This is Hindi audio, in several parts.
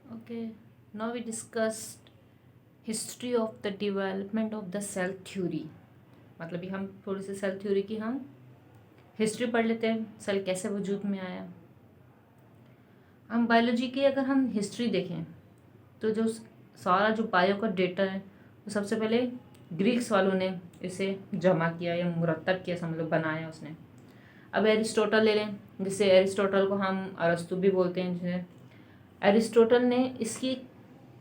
Okay, now we discussed history of the development of the cell theory. मतलब कि हम थोड़ी सी सेल थ्योरी की हम हिस्ट्री पढ़ लेते हैं, सेल कैसे वजूद में आया। हम बायोलॉजी की अगर हम हिस्ट्री देखें तो जो सारा जो बायो का डेटा है वो सबसे पहले ग्रीक्स वालों ने इसे जमा किया या मुरतब किया, समझ बनाया उसने। अब एरिस्टोटल ले लें, जिससे एरिस्टोटल को हम अरस्तु भी बोलते हैं। जिसे एरिस्टोटल ने इसकी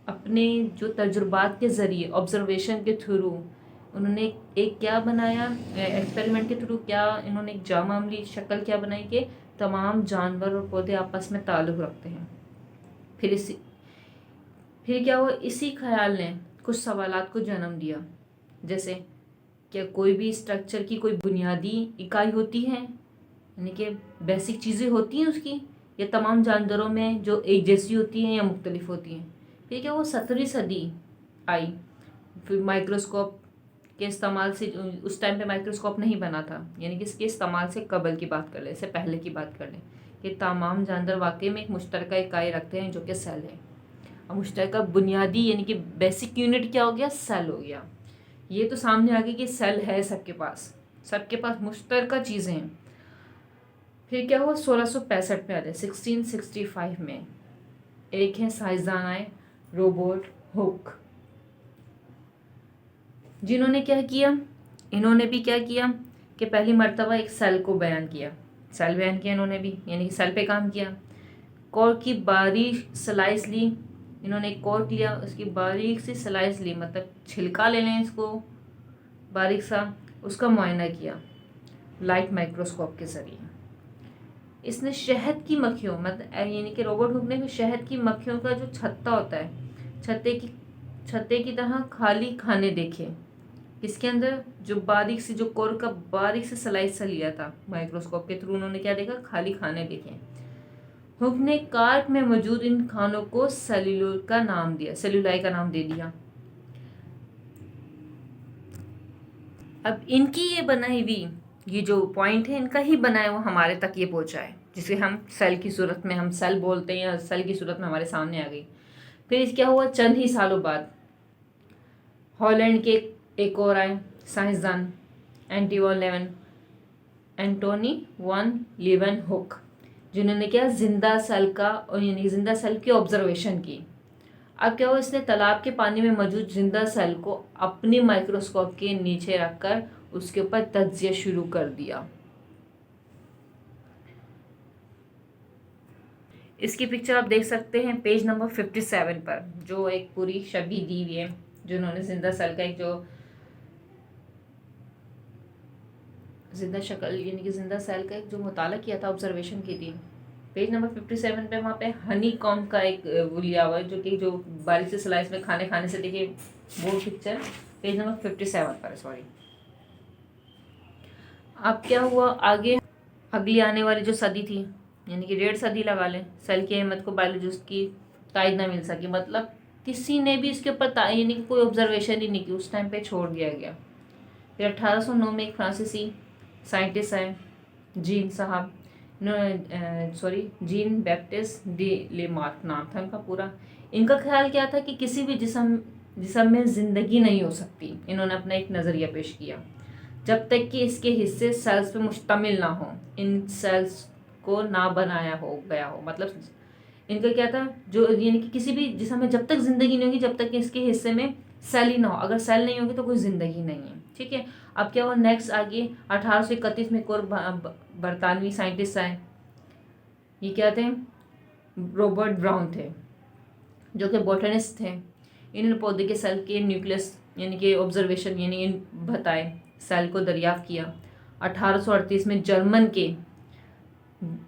अपने जो तजुर्बात के ज़रिए, ऑब्जर्वेशन के थ्रू, उन्होंने एक क्या बनाया, एक्सपेरिमेंट के थ्रू क्या इन्होंने एक जामामली शक्ल क्या बनाई कि तमाम जानवर और पौधे आपस में ताल्लुक़ रखते हैं। फिर क्या हुआ, इसी ख्याल ने कुछ सवालात को जन्म दिया, जैसे क्या कोई भी स्ट्रक्चर की कोई बुनियादी इकाई होती है, यानी कि बेसिक चीज़ें होती हैं उसकी, या तमाम जानवरों में जो एक जैसी होती हैं या मुख्तलिफ होती हैं। फिर क्या वो 17वीं सदी आई, फिर माइक्रोस्कोप के इस्तेमाल से, उस टाइम पे माइक्रोस्कोप नहीं बना था, यानी कि इसके इस्तेमाल से कबल की बात कर लें, इससे पहले की बात कर लें कि तमाम जानवर वाकई में एक मुश्तरका इकाई रखते हैं जो कि सेल है। अब मुश्तरका बुनियादी यानी कि बेसिक यूनिट क्या हो गया, सेल हो गया। ये तो सामने आ गया कि सेल है सबके पास मुश्तरका चीज़ें हैं। फिर क्या हुआ, 1665 में आ जाए, 1665 में एक है साइंसदान आए, रोबर्ट हुक, जिन्होंने क्या किया, इन्होंने भी क्या किया कि पहली मर्तबा एक सेल को बयान किया, इन्होंने भी, यानी कि सेल पे काम किया। कोर की बारीक स्लाइस ली, इन्होंने एक कोर्क लिया, उसकी बारीक सी स्लाइस ली, मतलब छिलका ले लें इसको बारीक सा, उसका मुआयना किया लाइट माइक्रोस्कोप के ज़रिए। इसने शहद की मक्खियों, मतलब यानी कि रॉबर्ट हुक ने शहद की मक्खियों का जो छत्ता होता है, छत्ते की तरह खाली खाने देखे। इसके अंदर जो बारीक सी, जो कोर का बारीक से स्लाइस सा लिया था माइक्रोस्कोप के थ्रू, उन्होंने क्या देखा, खाली खाने देखे। हुक ने कार्क में मौजूद इन खानों को सेल्यूलाई का नाम दे दिया। अब इनकी ये बनाई हुई, ये जो पॉइंट है इनका ही बनाया वो हमारे तक ये पहुंचा है, जिसे हम सेल की सूरत में हम सेल बोलते हैं, या सेल की सूरत में हमारे सामने आ गई। फिर क्या हुआ, चंद ही सालों बाद हॉलैंड के एक और आए साइंसदान, एंटोनी वन लीवेनहुक, जिन्होंने क्या, जिंदा सेल का, और यानी जिंदा सेल की ऑब्जर्वेशन की। अब क्या हुआ, इसने तालाब के पानी में मौजूद जिंदा सेल को अपनी माइक्रोस्कोप के नीचे रखकर उसके ऊपर तज्जिया शुरू कर दिया। इसकी पिक्चर आप देख सकते हैं पेज नंबर 57 पर, जो एक पूरी छवि दी हुई है, जो उन्होंने जिंदा सेल का एक जो जिंदा शक्ल, यानी कि जिंदा सेल का एक जो मुताला किया था, ऑब्जर्वेशन की थी। पेज नंबर 57 पे वहाँ पे हनी कॉम का एक वो लिया हुआ है, जो कि जो बारीक से स्लाइस में खाने खाने से, देखिए वो पिक्चर पेज नंबर 57 पर, सॉरी। अब क्या हुआ आगे, अगली आने वाली जो सदी थी, यानी कि 1.5 सदी लगा लें, सेल की अहमियत को बायोलॉजिस्ट की तायद ना मिल सकी, मतलब किसी ने भी इसके ऊपर यानी कि कोई ऑब्जर्वेशन ही नहीं की, उस टाइम पे छोड़ दिया गया। फिर 1809 में एक फ्रांसीसी साइंटिस्ट आए, जीन बैप्टिस्ट डी लेमार्क नाम था इनका पूरा। इनका ख्याल क्या था कि किसी भी जिसम में ज़िंदगी नहीं हो सकती। इन्होंने अपना एक नज़रिया पेश किया, जब तक कि इसके हिस्से सेल्स पे मुश्तमिल ना हो, इन सेल्स को ना बनाया हो गया हो। मतलब इनका क्या था, जो यानी कि किसी भी जिसम में जब तक ज़िंदगी नहीं होगी, जब तक कि इसके हिस्से में सेल ही ना हो, अगर सेल नहीं होगी तो कोई ज़िंदगी नहीं है, ठीक है। अब क्या हुआ, नेक्स्ट आगे 1831 में एक और बरतानवी साइंटिस्ट आए, ये क्या थे, रॉबर्ट ब्राउन थे, जो कि बॉटनिस्ट थे। इन्होंने पौधे के सेल के न्यूक्लियस यानी कि ऑब्जर्वेशन यानी बताए, सेल को दरियाफ्त किया। 1838 में जर्मन के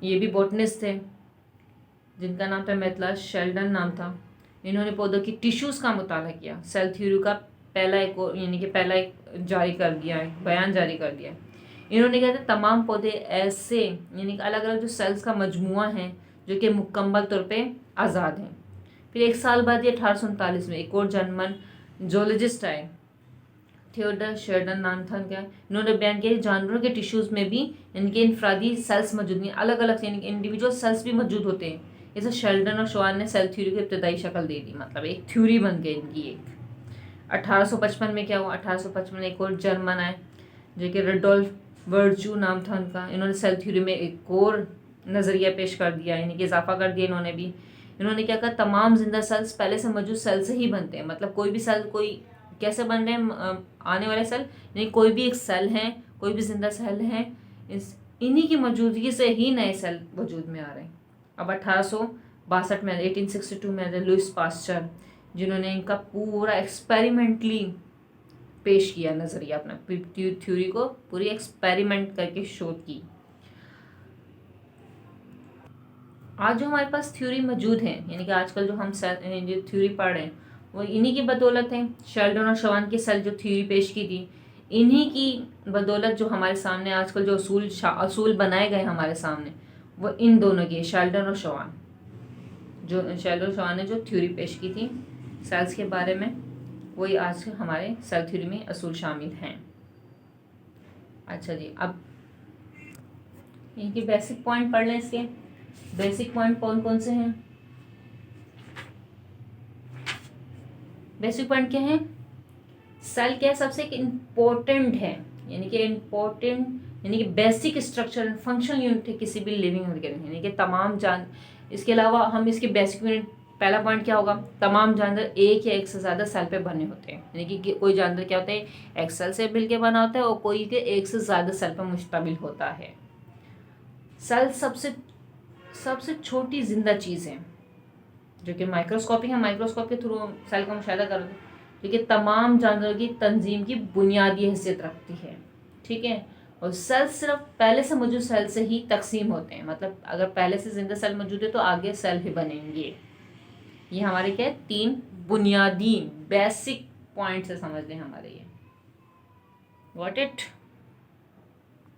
ये भी बॉटनिस्ट थे, जिनका नाम था मेथला शेल्डन नाम था। इन्होंने पौधों की टिश्यूज़ का मुताला किया, सेल थ्योरी का पहला एक यानी कि पहला एक जारी कर दिया है, बयान जारी कर दिया। इन्होंने क्या था, तमाम पौधे ऐसे यानी कि अलग अलग जो सेल्स का मजमुआ है, जो कि मुकम्मल तौर पे आज़ाद हैं। फिर एक साल बाद ये 1839 में एक और जर्मन जोलॉजिस्ट आए, थियोडर शेल्डन नाम था उनका। इन्होंने बयान किया जानवरों के टिश्यूज़ में भी इनके इनफरादी सेल्स मौजूद नहीं, अलग अलग यानी कि इंडिविजुअल सेल्स भी मौजूद होते हैं, इसे शेल्डन और शॉन ने सेल थ्योरी को इब्तदाई शक्ल दे दी, मतलब एक थ्योरी बन गई इनकी एक। 1855 में क्या हुआ, 1855 में एक और जर्मन आए जो कि रुडोल्फ वर्जू नाम था उनका। इन्होंने सेल थ्योरी में एक और नज़रिया पेश कर दिया, यानी कि इजाफा कर दिया इन्होंने भी। इन्होंने क्या कहा, तमाम जिंदा सेल्स पहले से मौजूद सेल से ही बनते हैं, मतलब कोई भी सेल कोई कैसे बन रहे हैं आने वाले सेल, यानी कोई भी एक सेल है, कोई भी जिंदा सेल है, इन्हीं की मौजूदगी से ही नए सेल वजूद में आ रहे हैं। अब 1862 में 1862 में लुइस पास्चर, जिन्होंने इनका पूरा एक्सपेरिमेंटली पेश किया नज़रिया, अपना थ्योरी को पूरी एक्सपेरिमेंट करके शोध की। आज जो हमारे पास थ्योरी मौजूद है, यानी कि आजकल जो हम जो थ्योरी पढ़ रहे हैं वो इन्हीं की बदौलत है। शेल्डन और शवान की सेल जो थ्योरी पेश की थी, इन्हीं की बदौलत जो हमारे सामने आजकल जो असूल बनाए गए हमारे सामने, वो इन दोनों की, शेल्डन और शवान, जो शेल्डन और शवान ने जो थ्योरी पेश की थी सेल्स के बारे में, वही आज हमारे सेल थ्योरी में असूल शामिल हैं। अच्छा जी, अब इनके बेसिक पॉइंट पढ़ लें। इसके बेसिक पॉइंट कौन कौन से हैं? बेसिक पॉइंट क्या है? सेल क्या है, सबसे इम्पोर्टेंट है, यानी कि इम्पोर्टेंट, यानी कि basic structure and functional unit है किसी भी लिविंग ऑर्गेनिज्म, यानी कि तमाम जान। इसके अलावा हम इसके बेसिक यूनिट, पहला पॉइंट क्या होगा, तमाम जानवर एक या एक से ज़्यादा सेल पे बने होते हैं, यानी कि कोई जानवर क्या होता है, एक सेल से मिलकर बना होता है और कोई के एक से ज़्यादा सेल पर मुश्तमिल होता है। सेल सबसे छोटी जिंदा चीज़ है जो कि माइक्रोस्कोपिक है, माइक्रोस्कोप के थ्रू सेल का मुशाहिदा करते हैं, जो कि तमाम जानवरों की तंजीम की बुनियादी हैसियत रखती है। ठीक है, और सेल सिर्फ पहले से मौजूद सेल से ही तकसीम होते हैं, मतलब अगर पहले से जिंदा सेल मौजूद है तो आगे सेल ही बनेंगे। ये हमारे क्या है, 3 बुनियादी बेसिक पॉइंट्स है, समझ लें हमारे ये। Got it?